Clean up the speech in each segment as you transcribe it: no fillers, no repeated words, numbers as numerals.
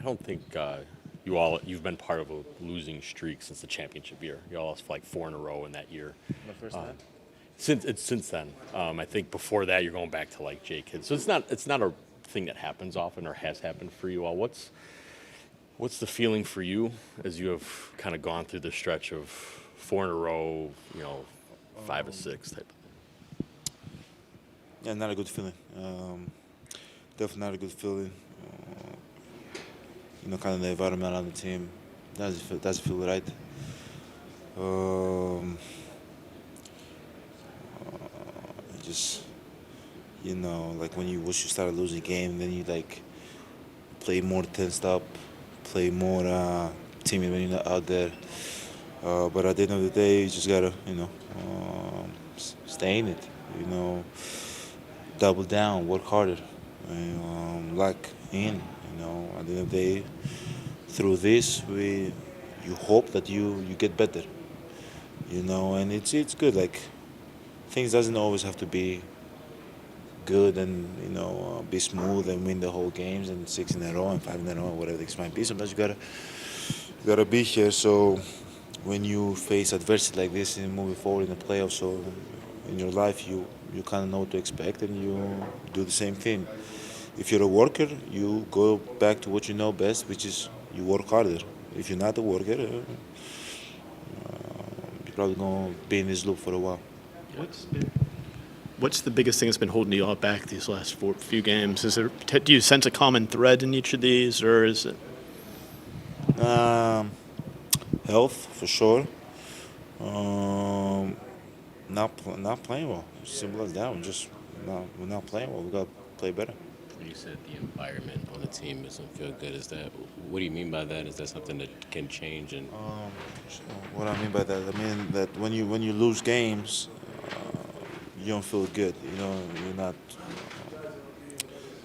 I don't think you've been part of a losing streak since the championship year. You all lost like four in a row in that year. My first time. Since then, I think before that you're going back to like J kids. So it's not a thing that happens often or has happened for you all. What's the feeling for you as you have kind of gone through the stretch of four in a row, 5 or 6 type of Yeah, not a good feeling. Definitely not a good feeling. Kind of the environment on the team doesn't feel right. Um, just like when you once you start losing game, then you like play more tensed up, play more timid when you're not out there. But at the end of the day, you just gotta stay in it. You know, double down, work harder, lock in. At the end of the day, through this, you hope that you get better. And it's good. Like things doesn't always have to be good and be smooth and win the whole games and 6 in a row and 5 in a row, whatever the case might be. Sometimes you gotta be here. So when you face adversity like this and moving forward in the playoffs, so in your life you kind of know what to expect and you do the same thing. If you're a worker, you go back to what you know best, which is you work harder. If you're not a worker, you're probably gonna be in this loop for a while. What's been, what's the biggest thing that's been holding you all back these last few games? Do you sense a common thread in each of these, or is it? Um, Health for sure. Um, not playing well. Simple as that. We're not playing well. We got to play better. You said the environment on the team doesn't feel good. Is that what do you mean by that? Is that something that can change? And So what I mean by that, I mean that when you lose games, you don't feel good. You're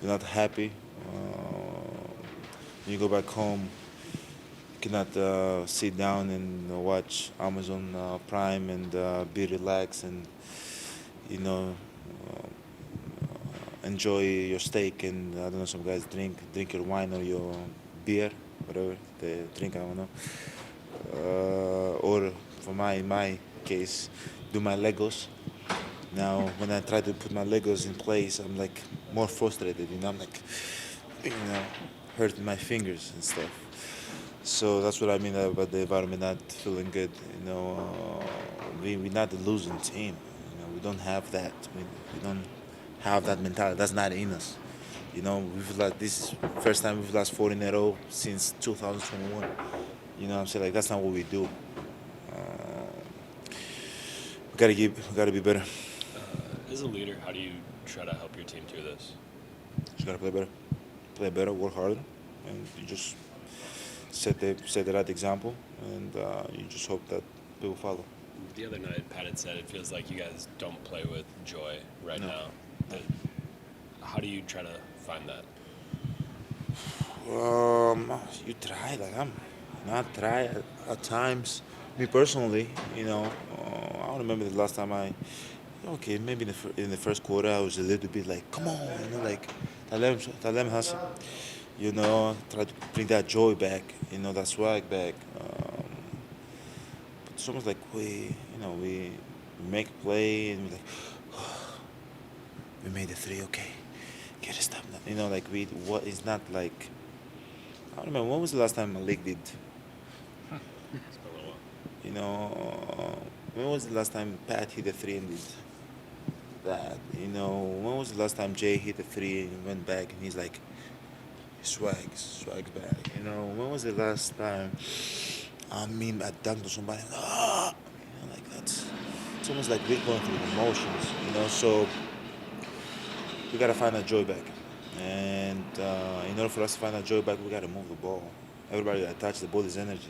not happy. When you go back home, you cannot sit down and watch Amazon Prime and be relaxed and you know enjoy your steak and I don't know, some guys drink your wine or your beer, whatever they drink, I don't know. Or for my case, do my Legos. Now when I try to put my Legos in place, I'm like more frustrated. I'm like hurting my fingers and stuff. So that's what I mean about the environment not feeling good. We're not a losing team. We don't have that. We don't have that mentality. That's not in us. We've lost this first time we've lost 4 in a row since 2021. What I'm saying? Like that's not what we do. We gotta be better. As a leader, how do you try to help your team through this? Just gotta play better, work harder, and you just set the right example, and you just hope that people follow. The other night, Pat had said it feels like you guys don't play with joy right No. now. How do you try to find that? You try, like I'm not try at times. Me personally, I don't remember the last time okay, maybe in the first quarter I was a little bit like, come on, like Talem Hassan, try to bring that joy back, that swag back. But it's almost like we make a play and we're like, we made a three, okay, get it stopped. Like what is not like. I don't remember when was the last time Malik did. It's been a little while. When was the last time Pat hit a three and did that? When was the last time Jay hit a three and went back and he's like, swags back. When was the last time I dunked on somebody? Like that's. It's almost like we're going through the motions. So we gotta find that joy back. And in order for us to find that joy back, we gotta move the ball. Everybody that touches the ball is energy.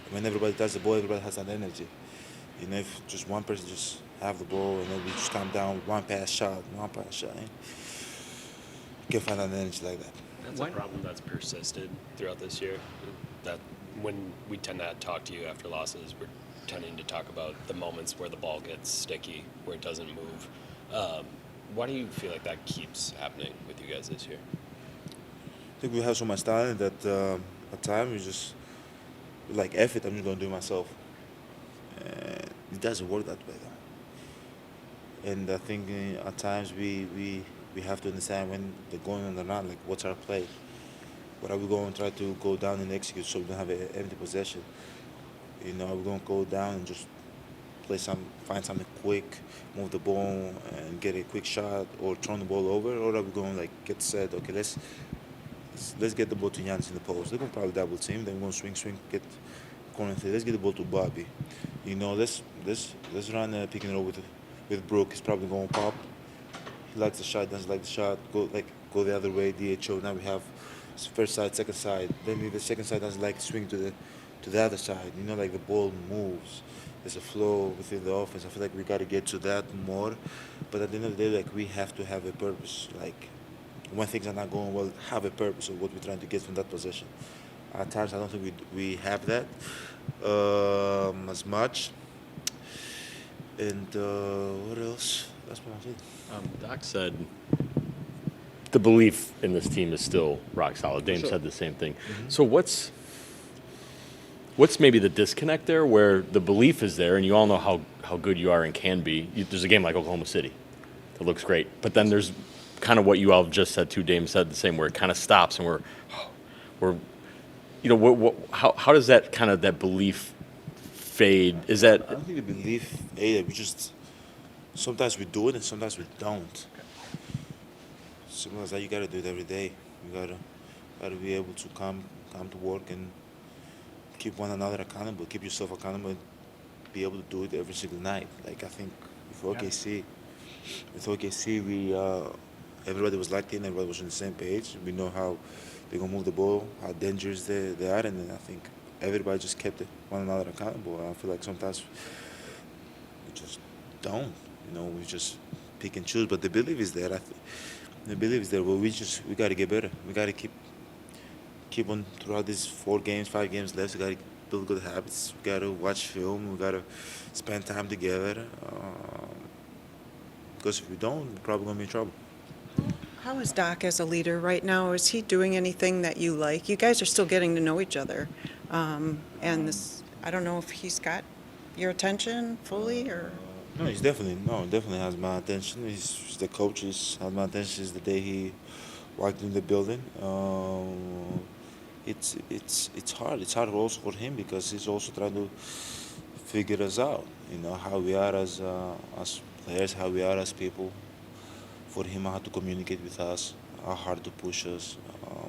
When everybody touches the ball, everybody has that energy. If just one person just have the ball and then we just come down one pass shot, you can find that energy like that. That's a problem that's persisted throughout this year. That when we tend to talk to you after losses, we're tending to talk about the moments where the ball gets sticky, where it doesn't move. Why do you feel like that keeps happening with you guys this year? think we have so much talent that at times we just like F it, I'm just gonna do it myself. And it doesn't work that way though. And I think at times we have to understand when they're going on the run, like what's our play? What are we going to try to go down and execute so we don't have an empty possession? You know, we're going to go down and just find something quick, move the ball and get a quick shot, or turn the ball over, or are we going to like get set? Okay, let's get the ball to Giannis in the post. They're going to probably double team. Then we're going to swing, get corner three. Let's get the ball to Bobby. You know, let's run a pick and roll with Brook. He's probably going to pop. He likes the shot, doesn't like the shot. Go the other way. DHO. Now we have first side, second side. Then the second side doesn't like to swing to the other side. You know, like the ball moves. There's a flow within the offense. I feel like we got to get to that more. But at the end of the day, like we have to have a purpose. Like when things are not going well, have a purpose of what we're trying to get from that possession. At times, I don't think we have that as much. And what else? That's what I think. Doc said the belief in this team is still rock solid. Dame sure. said the same thing. So what's maybe the disconnect there where the belief is there and you all know how good you are and can be? There's a game like Oklahoma City that looks great. But then there's kind of what you all just said too. Dame said the same, where it kind of stops and we're you know, how does that kind of that belief fade? Is I that don't think the belief either. We just sometimes we do it and sometimes we don't. Sometimes that you gotta do it every day. You gotta be able to come to work and keep one another accountable, keep yourself accountable, and be able to do it every single night. Like I think with OKC, we everybody was locked in, everybody was on the same page. We know how they're gonna move the ball, how dangerous they are, and then I think everybody just kept one another accountable. I feel like sometimes we just don't. You know, we just pick and choose. But the belief is there. The belief is there. But we got to get better. We got to keep on throughout these 5 games left. We got to build good habits. We got to watch film. We got to spend time together. Because if we don't, we're probably gonna be in trouble. How is Doc as a leader right now? Is he doing anything that you like? You guys are still getting to know each other. And this, I don't know if he's got your attention fully or... No, he definitely has my attention. He's the coach. He's had my attention since the day he walked in the building. It's hard. It's hard also for him because he's also trying to figure us out. You know, how we are as players, how we are as people. For him, how to communicate with us, how hard to push us,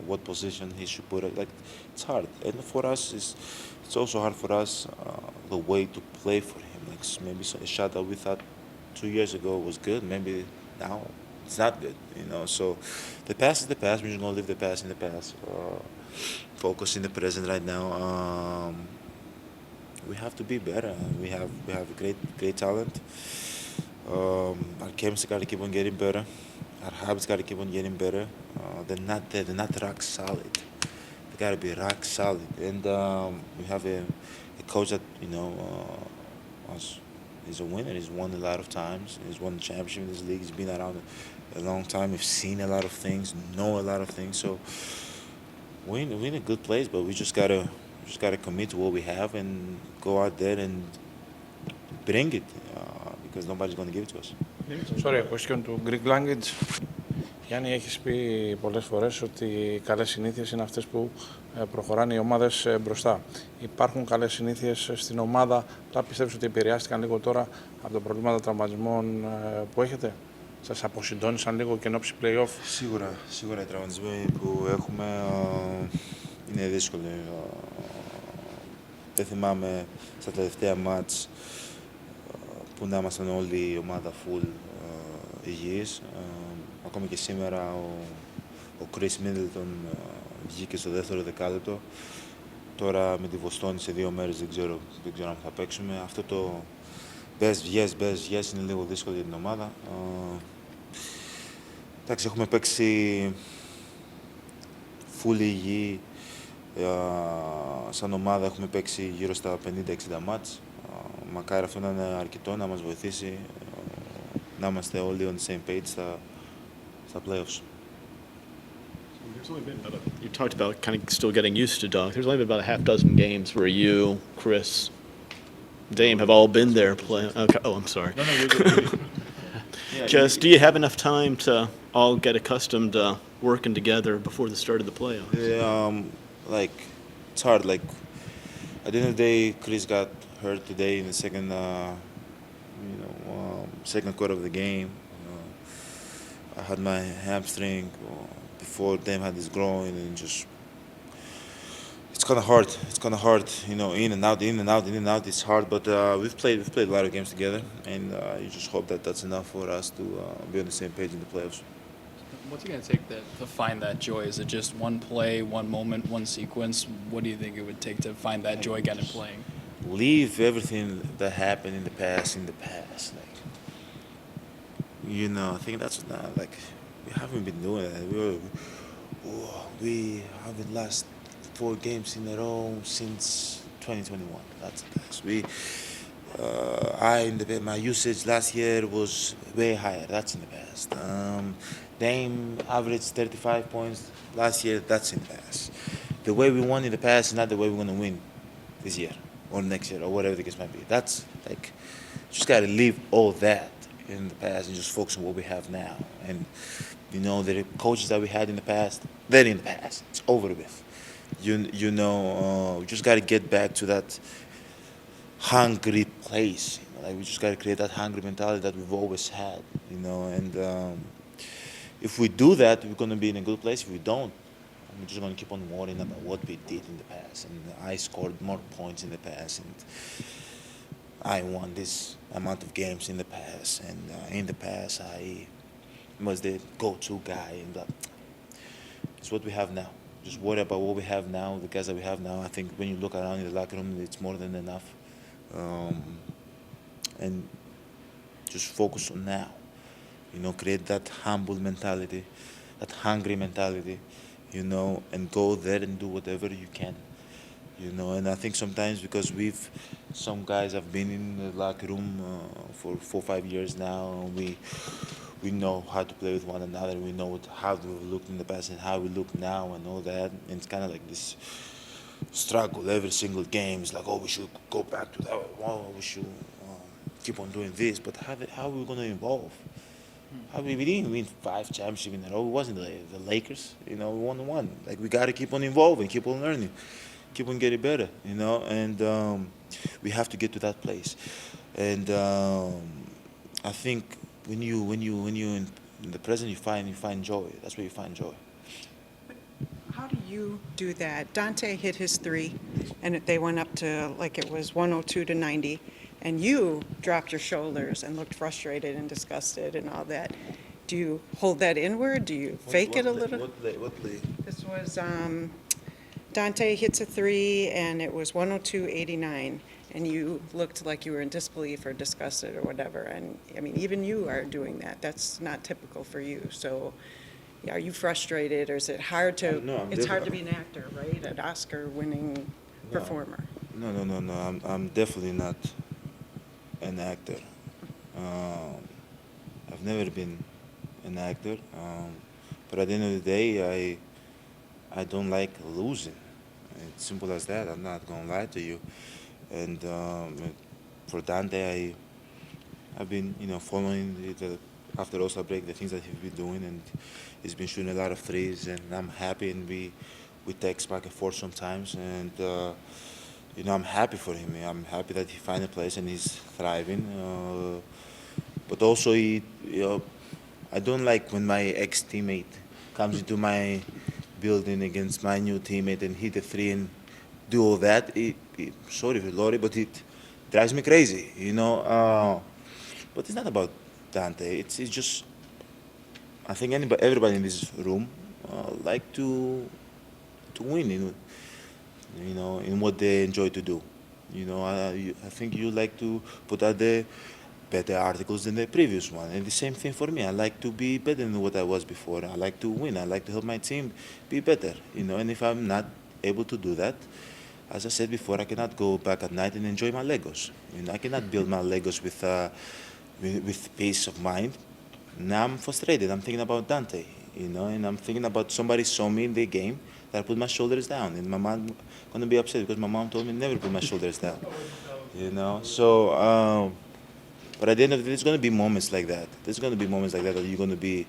what position he should put it. Like, it's hard. And for us, it's also hard for us the way to play for him. Like maybe a shot that we thought 2 years ago was good, maybe now it's not good. You know, so the past is the past. We're just gonna leave the past in the past. Focus in the present right now. We have to be better. We have great talent. Our chemistry got to keep on getting better. Our habits got to keep on getting better. They're not there. They're not rock solid. They got to be rock solid. And we have a coach that he's a winner. He's won a lot of times. He's won the championship in this league. He's been around a long time. We've seen a lot of things, know a lot of things. So we're in a good place, but we just gotta commit to what we have and go out there and bring it. Because nobody's going to give it to us. Sorry, a question to Greek language. Γιάννη, έχεις πει πολλές φορές ότι οι καλές συνήθειες είναι αυτές που προχωράνε οι ομάδες μπροστά. Υπάρχουν καλές συνήθειες στην ομάδα, αλλά πιστεύεις ότι επηρεάστηκαν λίγο τώρα από τα προβλήματα τραυματισμών που έχετε? Σας αποσυντώνησαν λίγο και ενόψει play-off? Σίγουρα οι τραυματισμοί που έχουμε είναι δύσκολοι. Δεν θυμάμαι στα τελευταία μάτς που να ήμασταν όλη η ομάδα full υγιείς. Ακόμη και σήμερα ο Chris Middleton βγήκε στο δεύτερο δεκάλεπτο. Τώρα με τη Βοστόνη σε 2 μέρες δεν ξέρω αν θα παίξουμε. Αυτό το μπες βγες είναι λίγο δύσκολο για την ομάδα. Εντάξει, έχουμε παίξει full υγιή. Σαν ομάδα έχουμε παίξει γύρω στα 50-60 μάτς. Μακάρι αυτό να είναι αρκετό, να μας βοηθήσει να είμαστε όλοι on the same page στα playoffs. You talked about kind of still getting used to Doc. There's only been about a half dozen games where you, Chris, Dame have all been there playing. Okay. Oh, I'm sorry. No, you're good. Just, do you have enough time to all get accustomed to working together before the start of the playoffs? Yeah, like it's hard. Like at the end of the day, Chris got hurt today in the second, second quarter of the game. I had my hamstring before Dame had his groin, and just it's kind of hard. It's kind of hard, in and out, in and out, in and out. It's hard, but we've played a lot of games together, and you just hope that that's enough for us to be on the same page in the playoffs. What's it going to take to find that joy? Is it just one play, one moment, one sequence? What do you think it would take to find that joy again in playing? Leave everything that happened in the past in the past. I think that's not like we haven't been doing that. We haven't lost 4 games in a row since 2021. That's the past. My usage last year was way higher. That's in the past. Dame averaged 35 points last year. That's in the past. The way we won in the past is not the way we're going to win this year or next year or whatever the case might be. That's like, just got to leave all that in the past and just focus on what we have now. And, the coaches that we had in the past, they're in the past. It's over with. We just got to get back to that hungry place. We just got to create that hungry mentality that we've always had, and if we do that, we're going to be in a good place. If we don't, we're just going to keep on worrying about what we did in the past. And I scored more points in the past, and I won this amount of games in the past. And in the past, I was the go-to guy. And it's what we have now. Just worry about what we have now, the guys that we have now. I think when you look around in the locker room, it's more than enough. And just focus on now. Create that humble mentality, that hungry mentality, and go there and do whatever you can. And I think sometimes because some guys have been in the locker room for 4 or 5 years now, and we know how to play with one another. We know how we looked in the past and how we look now and all that. And it's kind of like this struggle every single game. It's like, oh, we should go back to that. Oh, we should keep on doing this. But how are we going to evolve? We didn't win 5 championships in a row. It wasn't the Lakers. We won 1. Like, we got to keep on evolving, keep on learning, keep on getting better. And we have to get to that place. And I think when you in the present, you find joy. That's where you find joy. How do you do that? Dante hit his 3, and they went up to, like, it was 102-90. And you dropped your shoulders and looked frustrated and disgusted and all that. Do you hold that inward? Do you fake it a little? What play? This was Dante hits a 3, and it was 102-89. And you looked like you were in disbelief or disgusted or whatever. And, I mean, even you are doing that. That's not typical for you. So, are you frustrated, or is it hard to? No, it's hard to be an actor, right? An Oscar-winning performer. No. I'm definitely not an actor. I've never been an actor, but at the end of the day, I don't like losing. It's simple as that. I'm not gonna lie to you. And for Dante, I've been following after All-Star break the things that he's been doing, and he's been shooting a lot of threes, and I'm happy. And we text back and forth sometimes, and I'm happy for him. I'm happy that he found a place and he's thriving. But also, I don't like when my ex-teammate comes into my building against my new teammate and hit a 3 and do all that. Sorry, Lori, but it drives me crazy, But it's not about Dante. It's just, I think everybody in this room like to win, in what they enjoy to do. I think you like to put out the better articles than the previous one. And the same thing for me. I like to be better than what I was before. I like to win. I like to help my team be better, And if I'm not able to do that, as I said before, I cannot go back at night and enjoy my Legos. I cannot build my Legos with peace of mind. Now I'm frustrated. I'm thinking about Dante. you know. And I'm thinking about somebody saw me in the game that I put my shoulders down, and my mom gonna be upset because my mom told me never put my shoulders down, you know. So, but at the end of the day, there's gonna be moments like that. There's gonna be moments like that that you're gonna be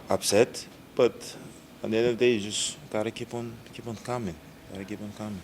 upset, but at the end of the day, you just gotta keep on coming. Gotta keep on coming.